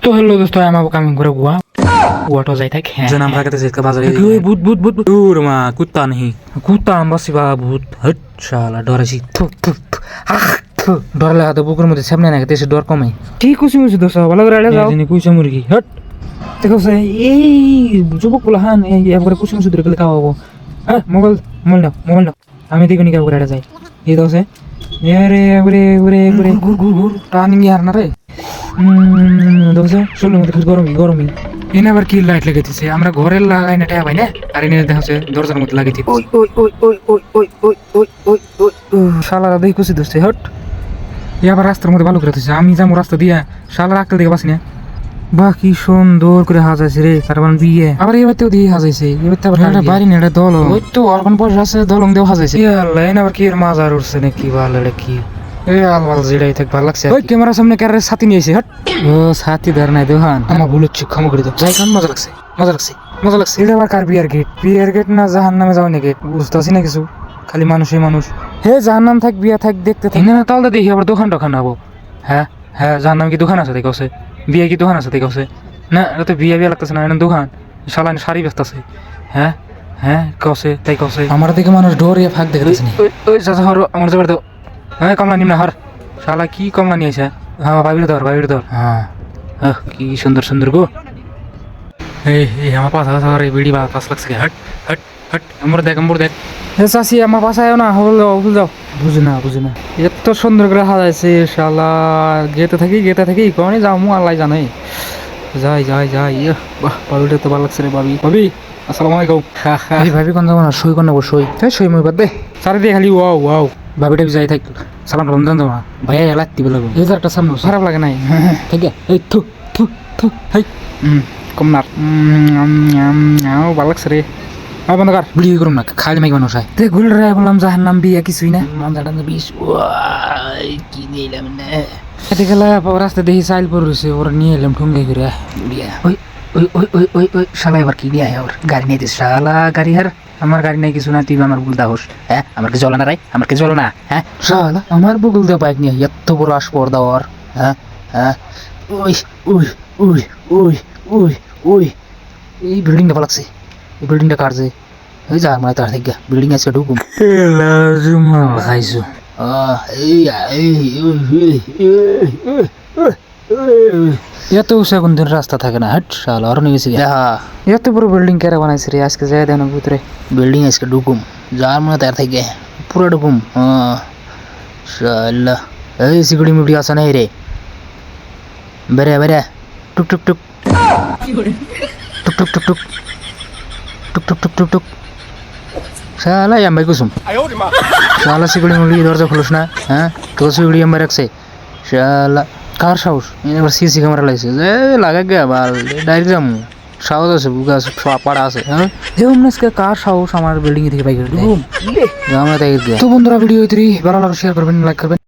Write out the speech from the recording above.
তো হ্যালো দোস্ত আমাকে কামিং করে গুয়া গুয়াটো যাই থাকে যে নাম রাখতে যেতে বাজারে ভূত ভূত ভূত दूर मा कुत्ता नहीं কুত্তা আমবাসি বা ভূত हट शाला डरेছি ডর লাগা তো বুকুর মধ্যে সামনে না গেছে ডর কমে ঠিক খুশি মুছি দোস্ত ভালো করে আড়ে যাও জানি কুইছে মুরগি हट দেখো এই যুবক গুলো হান একবারে খুশি মুছি ধরে গেলে খাওয়াবো হ্যাঁ মোবাইল দাও আমি দেখো নি কাউকে আড়ে যাই এই দোষে আরে ওরে ওরে ওরে ঘুর ঘুর ঘুর টানিং ইয়ার না রে দোষে শুনলো মধ্যে গরমই এনে আবার কি লাইট লাগাইতেছে আমরা ঘরের লাগাই না টাকা পাই না আর এনে দেখছে দরজার মধ্যে লাগাইতে শালারা দেখি খুশি দোষে হট আবার রাস্তার মধ্যে ভালো করে দিচ্ছে আমি যাবো রাস্তা দিয়া শালার আক্কেল দেখে পাচ্ছি না বাহ কি সুন্দর করে হাজাইছে রে তার মানে বিয়ে আবার এবারতেও দিয়ে হাজাইছে এবার তো আবার বাড়ি না এটা দল ওই তো অর্পণ পয়সা আছে দলং দেও হাজাইছে লাইন আবার কি এর মাজার উঠছে না কি ভালো এটা কি এ আলবাল জিড়াই থাক ভালো লাগছে ওই ক্যামেরার সামনে ক্যারের সাথী নিয়েছে হট ও সাথী ধর নাই দোহান আমার ভুল হচ্ছে ক্ষমা করে দাও যাই খান মজা লাগছে এটা আবার কার বিয়ার গেট না জাহান নামে যাও না গেট বুঝতেছি না কিছু খালি মানুষই মানুষ হে জাহান নাম থাক বিয়া থাক দেখতে থাক না তাহলে দেখি আবার দোকান হবো হ্যাঁ জাহান নাম কি দোকান আছে দেখছে বিয়ে কি দোকান আছে দেখছে না এটা তো বিয়ে লাগতেছে না এটা দোকান শালা শাড়ি ব্যস্ত আছে হ্যাঁ কসে তাই কসে আমার দিকে মানুষ ডোরিয়ে ফাঁক দেখতেছে ওই চাচা হর আমার জোর দাও হ্যাঁ কমলা নিম না হর শালা কি কমলা নিয়েছে হ্যাঁ ভাবির ধর হ্যাঁ কি সুন্দর গো এই আমার পাশ আছে বিড়ি বা পাশ লাগছে হট আমার দেখ হে চাষি আমার পাশে আয় না হল যাও বুঝে না এত সুন্দর করে হাজাইছে শালা গেতে থাকি কখনই যাও মু আল্লাহ জানাই যাই বাহ বাবিটা তো ভালো লাগছে রে ভাবি আসসালামু আলাইকুম ভাবি কোন যাবো না সই কোন নেবো সই মই বাদ দে সারে দিয়ে খালি ওয়াও ভাবিটা যাই থাক সালাম রমজান যাবো না ভাইয়া এলাত্তি বলে এই যে একটা সামনে খারাপ লাগে নাই ঠিক আছে এই থু হাই কম না ভালো লাগছে রে বন্ধ কর ভিডিও করুন না খালি মাইক মানুষ হয় ঘুরে বললাম যাহার নাম বিয়া কিছুই না কি দিলাম না এতে গেলে রাস্তা দেখি চাইল পড়ছে ওরা নিয়ে এলাম ঠুঙ্গে ঘুরে বিয়া ওই শালা এবার কি বিয়া ওর গাড়ি নিয়ে দিস শালা গাড়ি হার আমার গাড়ি নাই কিছু না তুই আমার বুল দাহস হ্যাঁ আমার কি জ্বলে না রাই আমার কি জ্বলে না হ্যাঁ শালা আমার বুকুল দেওয়া বাইক নিয়ে এত বড় আসপর দেওয়ার হ্যাঁ ওই এই বিল্ডিংটা ভালো লাগছে এই বিল্ডিংটা কাটছে ওই যা মানে তার থেকে বিল্ডিং আছে ঢুকুম খাইছো এত উঁচা কোন দিন রাস্তা থাকে না হাট শাল আর নিয়ে গেছি এত বড় বিল্ডিং কেরা বানাইছে রে আজকে যাই দেন ভিতরে বিল্ডিং আজকে ঢুকুম যার মনে তার থেকে পুরো ঢুকুম শালা এই সিগুড়ি মুড়ি আসা নাই রে বেরে টুক শালা এমবাই কুসুম শালা সিগুড়ি মুড়ি দরজা খুলুস না হ্যাঁ তো সিগুড়ি এমবাই রাখছে শালা কার সাহস এবার সিসি ক্যামেরা লাগছে যে লাগা গে বাল ডাইরেক্ট যাম সাহস আছে বুকা আছে পাড়া আছে হ্যাঁ যেমন আজকে কার সাহস আমার বিল্ডিং থেকে বাইক আমরা তাই তো বন্ধুরা ভিডিও ভালো লাগলে শেয়ার করবেন লাইক করবেন